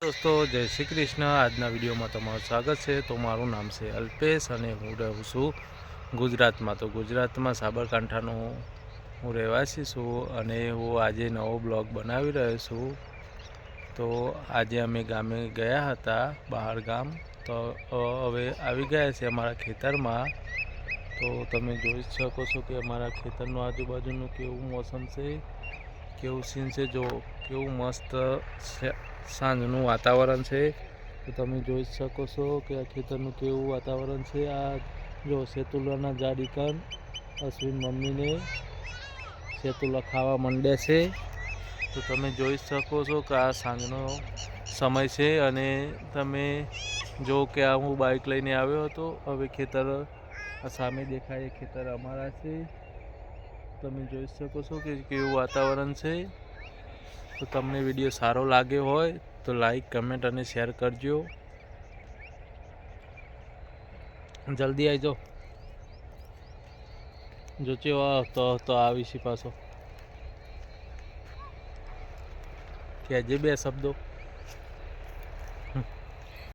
દોસ્તો જય શ્રી કૃષ્ણ। આજના વિડીયોમાં તમારું સ્વાગત છે। તો મારું નામ છે અલ્પેશ અને હું રહું છું ગુજરાતમાં। તો ગુજરાતમાં સાબરકાંઠાનો હું રહેવાસી છું અને હું આજે નવો બ્લોગ બનાવી રહ્યો છું। તો આજે અમે ગામે ગયા હતા, બહાર ગામ। તો હવે આવી ગયા છે અમારા ખેતરમાં। તો તમે જોઈ શકો છો કે અમારા ખેતરનું આજુબાજુનું કેવું મોસમ છે, કેવું સીન છે। જો કેવું મસ્ત સાંજનું વાતાવરણ છે। તો તમે જોઈ શકો છો કે આ ખેતરનું કેવું વાતાવરણ છે। આ જો શેતુલાના ઝાડી કાન અશ્વિન મમ્મીને શેતુલા ખાવા માંડ્યા છે। તો તમે જોઈ શકો છો કે આ સાંજનો સમય છે અને તમે જો કે આ હું બાઇક લઈને આવ્યો હતો। હવે ખેતર આ સામે દેખાય એ ખેતર અમારા છે। તમે જોઈ શકો છો કે કેવું વાતાવરણ છે। તો તમને વિડીયો સારો લાગ્યો હોય તો લાઈક, કમેન્ટ અને શેર કરજો। જલ્દી આવજો, જો ચેવો આવતો તો આવીશ પાછો, કહેજે બે શબ્દો।